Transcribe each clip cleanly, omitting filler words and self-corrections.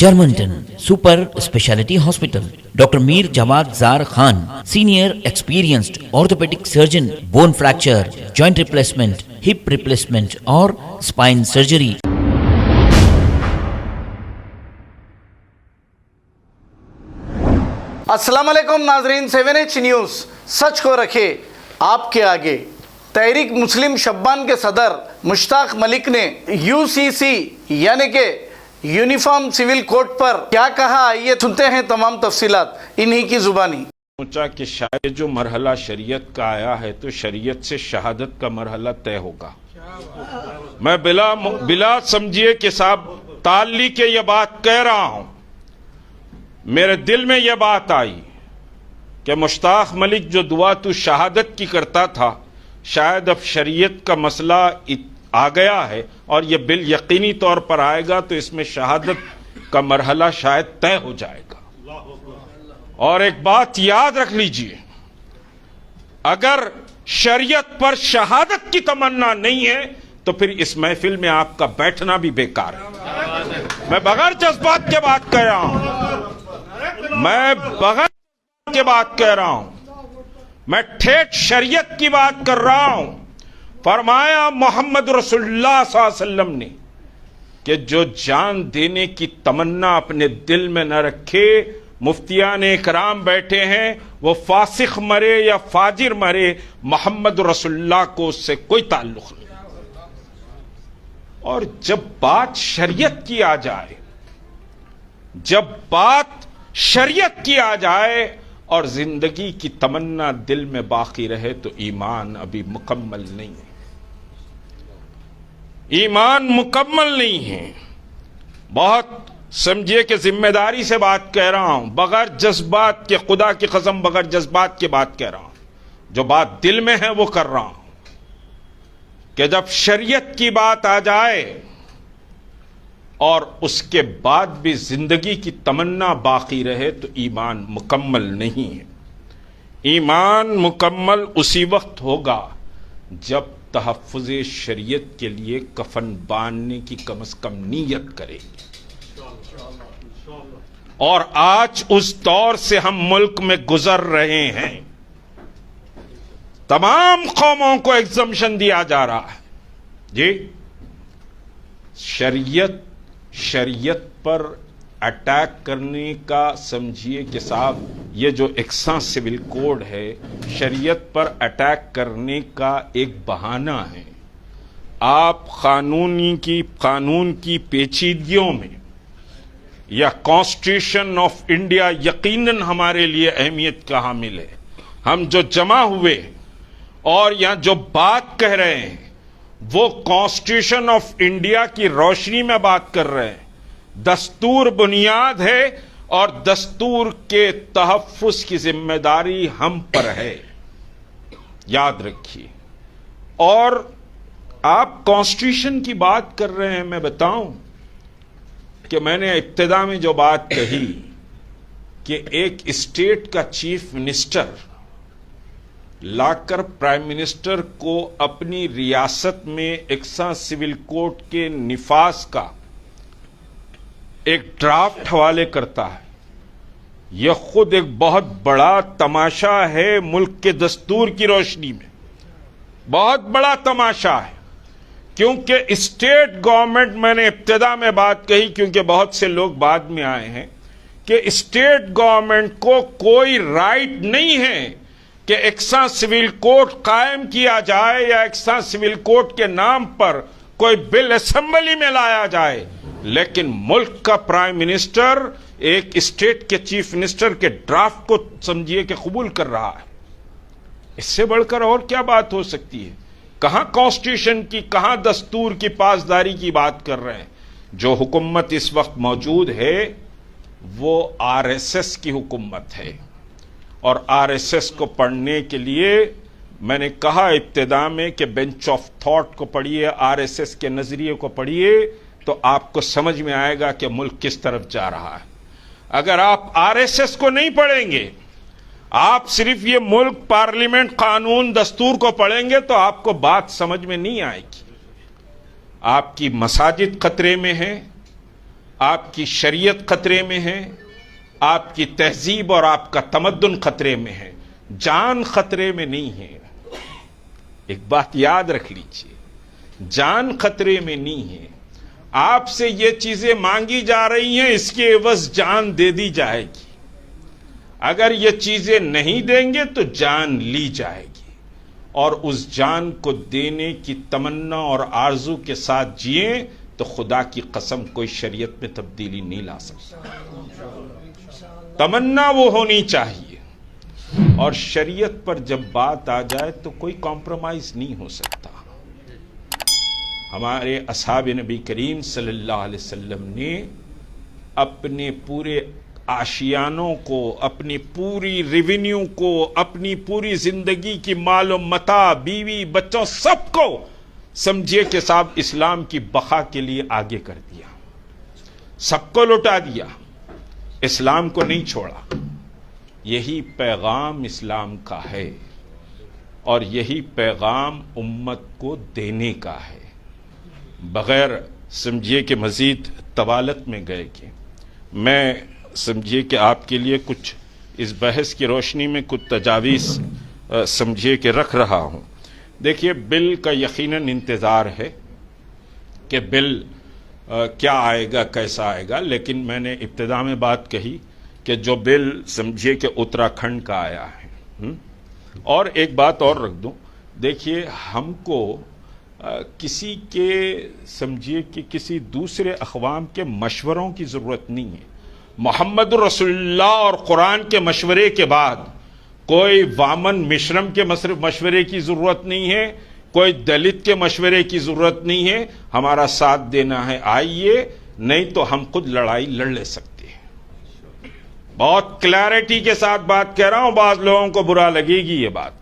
Germantown Super Speciality Hospital. Dr. Mir Jawad Zar Khan, Senior Experienced Orthopedic Surgeon, Bone Fracture, Joint Replacement, Hip Replacement or Spine Surgery. अस्सलाम वालेकुम नाजरीन, 7H news सच को रखे आपके आगे। तहरीक मुस्लिम शब्बान के सदर मुश्ताक मलिक ने यूसीसी यानी कि यूनिफॉर्म सिविल कोड पर क्या कहा, आइए सुनते हैं तमाम तफसीलात इन्हीं की जुबानी। सोचा कि शायद जो मरहला शरीयत का आया है तो शरीयत से शहादत का मरहला तय होगा। मैं बिला समझिए कि साहब ताली के ये बात कह रहा हूं, मेरे दिल में यह बात आई कि मुश्ताक मलिक जो दुआ तो शहादत की करता था, शायद अब शरीयत का मसला आ गया है और यह बिल यकीनी तौर पर आएगा तो इसमें शहादत का मरहला शायद तय हो जाएगा। और एक बात याद रख लीजिए, अगर शरीयत पर शहादत की तमन्ना नहीं है तो फिर इस महफिल में आपका बैठना भी बेकार है। मैं बगैर जज्बात के बात कर रहा हूं, मैं बगैर के बात कह रहा हूं, मैं ठेठ शरीयत की बात कर रहा हूं। फरमाया मोहम्मद रसूलुल्लाह सल्लल्लाहु अलैहि वसल्लम ने कि जो जान देने की तमन्ना अपने दिल में न रखे, मुफ्तियान इकराम बैठे हैं, वो फासिक मरे या फाजिर मरे, मोहम्मद रसूलुल्लाह को उससे कोई ताल्लुक नहीं। और जब बात शरीयत की आ जाए, जब बात शरीयत की आ जाए और जिंदगी की तमन्ना दिल में बाकी रहे तो ईमान अभी मुकम्मल नहीं है, ईमान मुकम्मल नहीं है। बहुत समझिए कि जिम्मेदारी से बात कह रहा हूं, बगैर जज्बात के, खुदा की कसम बगैर जज्बात की बात कह रहा हूं। जो बात दिल में है वो कर रहा हूं कि जब शरीयत की बात आ जाए और उसके बाद भी जिंदगी की तमन्ना बाकी रहे तो ईमान मुकम्मल नहीं है। ईमान मुकम्मल उसी वक्त होगा जब तहफ़्फ़ुज़ शरीयत के लिए कफन बांधने की कम से कम नीयत करेंगे। और आज उस दौर से हम मुल्क में गुजर रहे हैं। तमाम कौमों को एग्जम्पशन दिया जा रहा है जी। शरीयत पर अटैक करने का समझिए कि साहब ये जो एक्सा सिविल कोड है, शरीयत पर अटैक करने का एक बहाना है। आप कानून की पेचीदगियों में या कॉन्स्टिट्यूशन ऑफ इंडिया यकीनन हमारे लिए अहमियत का हामिल है। हम जो जमा हुए और यहां जो बात कह रहे हैं वो कॉन्स्टिट्यूशन ऑफ इंडिया की रोशनी में बात कर रहे हैं। दस्तूर बुनियाद है और दस्तूर के तहफ़्फ़ुज़ की जिम्मेदारी हम पर है, याद रखिए। और आप कॉन्स्टिट्यूशन की बात कर रहे हैं, मैं बताऊं कि मैंने इब्तिदा में जो बात कही कि एक स्टेट का चीफ मिनिस्टर लाकर प्राइम मिनिस्टर को अपनी रियासत में एक्सा सिविल कोड के निफाज का एक ड्राफ्ट हवाले करता है, यह खुद एक बहुत बड़ा तमाशा है मुल्क के दस्तूर की रोशनी में, बहुत बड़ा तमाशा है। क्योंकि स्टेट गवर्नमेंट, मैंने इब्तिदा में बात कही क्योंकि बहुत से लोग बाद में आए हैं, कि स्टेट गवर्नमेंट को कोई राइट नहीं है कि एक्सा सिविल कोड कायम किया जाए या एक्सा सिविल कोड के नाम पर कोई बिल असेंबली में लाया जाए। लेकिन मुल्क का प्राइम मिनिस्टर एक स्टेट के चीफ मिनिस्टर के ड्राफ्ट को समझिए कि कबूल कर रहा है। इससे बढ़कर और क्या बात हो सकती है? कहां कॉन्स्टिट्यूशन की, कहां दस्तूर की पासदारी की बात कर रहे हैं। जो हुकूमत इस वक्त मौजूद है वो आरएसएस की हुकूमत है। और आरएसएस को पढ़ने के लिए मैंने कहा इब्तिदा में कि बेंच ऑफ थॉट को पढ़िए, आरएसएस के नजरिए को पढ़िए, तो आपको समझ में आएगा कि मुल्क किस तरफ जा रहा है। अगर आप आरएसएस को नहीं पढ़ेंगे, आप सिर्फ ये मुल्क, पार्लियामेंट, कानून, दस्तूर को पढ़ेंगे तो आपको बात समझ में नहीं आएगी। आपकी मसाजिद खतरे में है, آپ کی شریعت خطرے میں ہے، آپ کی تہذیب اور آپ کا تمدن خطرے میں ہے، جان خطرے میں نہیں ہے۔ ایک بات یاد رکھ لیجئے، جان خطرے میں نہیں ہے۔ آپ سے یہ چیزیں مانگی جا رہی ہیں، اس کے عوض جان دے دی جائے گی۔ اگر یہ چیزیں نہیں دیں گے تو جان لی جائے گی، اور اس جان کو دینے کی تمنا اور آرزو کے ساتھ جئیں تو خدا کی قسم کوئی شریعت میں تبدیلی نہیں لا سکتا۔ تمنا وہ ہونی چاہیے، اور شریعت پر جب بات آ جائے تو کوئی کمپرومائز نہیں ہو سکتا۔ ہمارے اصحاب نبی کریم صلی اللہ علیہ وسلم نے اپنے پورے آشیانوں کو، اپنی پوری ریونیو کو، اپنی پوری زندگی کی مال و متاع، بیوی بچوں، سب کو سمجھیے کہ صاحب اسلام کی بقا کے لیے آگے کر دیا، سب کو لوٹا دیا، اسلام کو نہیں چھوڑا۔ یہی پیغام اسلام کا ہے، اور یہی پیغام امت کو دینے کا ہے۔ بغیر سمجھیے کہ مزید طوالت میں گئے کہ میں سمجھیے کہ آپ کے لیے کچھ اس بحث کی روشنی میں کچھ تجاویز سمجھیے کہ رکھ رہا ہوں۔ دیکھیے، بل کا یقیناً انتظار ہے کہ بل کیا آئے گا، کیسا آئے گا، لیکن میں نے ابتدا میں بات کہی کہ جو بل سمجھیے کہ اتراکھنڈ کا آیا ہے۔ اور ایک بات اور رکھ دوں، دیکھیے ہم کو کسی کے سمجھیے کہ کسی دوسرے اقوام کے مشوروں کی ضرورت نہیں ہے۔ محمد رسول اللہ اور قرآن کے مشورے کے بعد کوئی وامن مشرم کے مشورے کی ضرورت نہیں ہے، کوئی دلت کے مشورے کی ضرورت نہیں ہے۔ ہمارا ساتھ دینا ہے، آئیے، نہیں تو ہم خود لڑائی لڑ لے سکتے ہیں۔ بہت کلیئرٹی کے ساتھ بات کہہ رہا ہوں، بعض لوگوں کو برا لگے گی یہ بات۔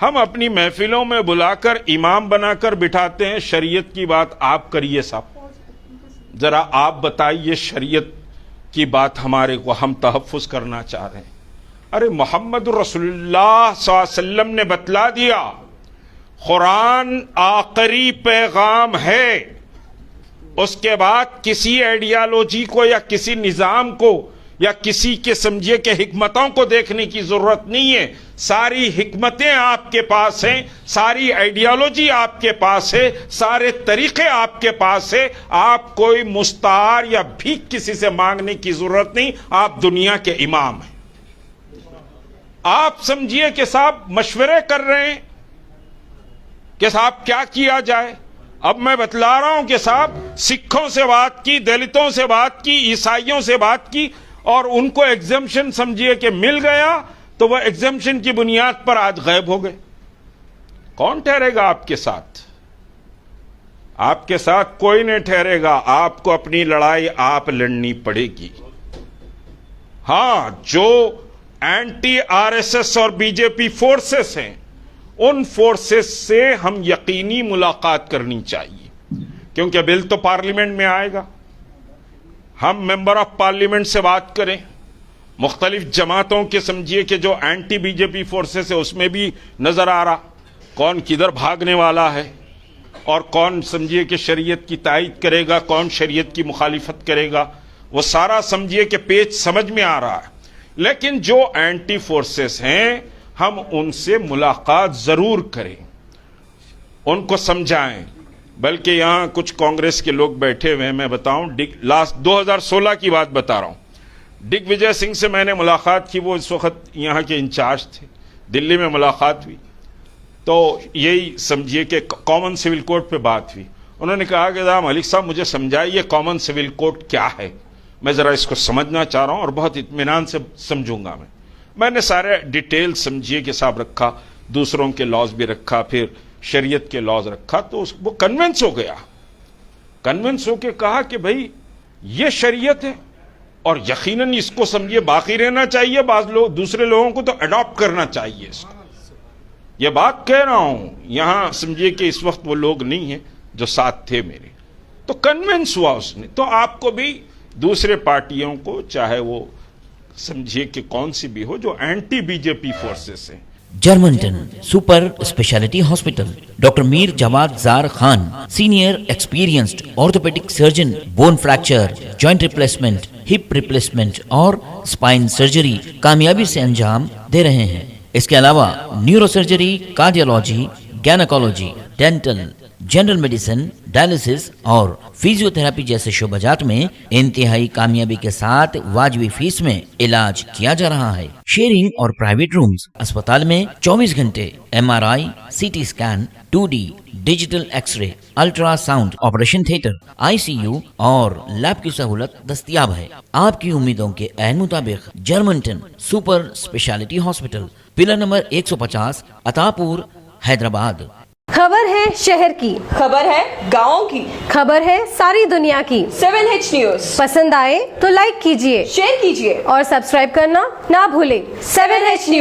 ہم اپنی محفلوں میں بلا کر امام بنا کر بٹھاتے ہیں، شریعت کی بات آپ کریے صاحب، ذرا آپ بتائیے شریعت کی بات ہمارے کو، ہم تحفظ کرنا چاہ رہے ہیں۔ ارے محمد رسول اللہ صلی اللہ علیہ وسلم نے بتلا دیا، قرآن آخری پیغام ہے، اس کے بعد کسی آئیڈیالوجی کو یا کسی نظام کو یا کسی کے سمجھے کہ حکمتوں کو دیکھنے کی ضرورت نہیں ہے۔ ساری حکمتیں آپ کے پاس ہیں، ساری آئیڈیالوجی آپ کے پاس ہے، سارے طریقے آپ کے پاس ہے۔ آپ کوئی مستعار یا بھیک کسی سے مانگنے کی ضرورت نہیں، آپ دنیا کے امام ہیں۔ آپ سمجھیے کہ صاحب مشورے کر رہے ہیں کہ صاحب کیا کیا جائے۔ اب میں بتلا رہا ہوں کہ صاحب سکھوں سے بات کی، دلتوں سے بات کی، عیسائیوں سے بات کی، اور ان کو ایگزمپشن سمجھیے کہ مل گیا، تو وہ ایگزمپشن کی بنیاد پر آج غائب ہو گئے۔ کون ٹھہرے گا آپ کے ساتھ؟ آپ کے ساتھ کوئی نہیں ٹھہرے گا، آپ کو اپنی لڑائی آپ لڑنی پڑے گی۔ ہاں، جو اینٹی آر ایس ایس اور بی جے پی فورسز ہیں، ان فورسز سے ہم یقینی ملاقات کرنی چاہیے، کیونکہ بل تو پارلیمنٹ میں آئے گا۔ ہم ممبر آف پارلیمنٹ سے بات کریں، مختلف جماعتوں کے سمجھیے کہ جو anti B J P forces ہے، اس میں بھی نظر آ رہا کون کدھر بھاگنے والا ہے، اور کون سمجھیے کہ شریعت کی تائید کرے گا، کون شریعت کی مخالفت کرے گا، وہ سارا سمجھیے کہ پیچ سمجھ میں آ رہا ہے۔ لیکن جو اینٹی فورسز ہیں، ہم ان سے ملاقات ضرور کریں، ان کو سمجھائیں۔ بلکہ یہاں کچھ کانگریس کے لوگ بیٹھے ہوئے ہیں، میں بتاؤں، لاسٹ 2016 کی بات بتا رہا ہوں، ڈگ وجے سنگھ سے میں نے ملاقات کی، وہ اس وقت یہاں کے انچارج تھے، دلی میں ملاقات ہوئی، تو یہی سمجھیے کہ کامن سول کوڈ پہ بات ہوئی۔ انہوں نے کہا کہ جناب ملک صاحب مجھے سمجھائیے کامن سول کوڈ کیا ہے، میں ذرا اس کو سمجھنا چاہ رہا ہوں اور بہت اطمینان سے سمجھوں گا۔ میں نے سارے ڈیٹیل سمجھیے کہ صاحب رکھا، دوسروں کے لاز بھی رکھا، پھر شریعت کے لاز رکھا، تو وہ کنونس ہو گیا، کنونس ہو کے کہا کہ بھائی یہ شریعت ہے، اور یقیناً اس کو سمجھیے باقی رہنا چاہیے، بعض لوگ دوسرے لوگوں کو تو اڈاپٹ کرنا چاہیے اس کو۔ یہ بات کہہ رہا ہوں، یہاں سمجھیے کہ اس وقت وہ لوگ نہیں ہیں جو ساتھ تھے میرے، تو کنونس ہوا اس نے۔ تو آپ کو بھی دوسرے پارٹیوں کو، چاہے وہ سمجھیے کہ کون سی بھی ہو، جو anti B J P forces ہیں، Germanten super speciality hospital doctor Mir Jawad Zar Khan senior experienced orthopaedic surgeon bone fracture joint replacement hip replacement और स्पाइन सर्जरी कामयाबी से अंजाम दे रहे हैं। इसके अलावा neuro surgery, cardiology, gynaecology, dental, general medicine, dialysis और फिजियोथेरेपी जैसे शोबाजात में इंतहाई कामयाबी के साथ वाजबी फीस में इलाज किया जा रहा है। शेयरिंग और प्राइवेट रूम्स, अस्पताल में 24 घंटे MRI, CT scan, 2D digital x-ray, ultrasound, operation theatre, ICU और लैब की सहूलत दस्तयाब है। आपकी उम्मीदों के ऐन मुताबिक Germanten super speciality hospital, pillar number 150, Attapur, Hyderabad. खबर है शहर की, खबर है गाँव की, खबर है सारी दुनिया की। 7H न्यूज पसंद आए तो लाइक कीजिए, शेयर कीजिए और सब्सक्राइब करना ना भूलें। 7H news.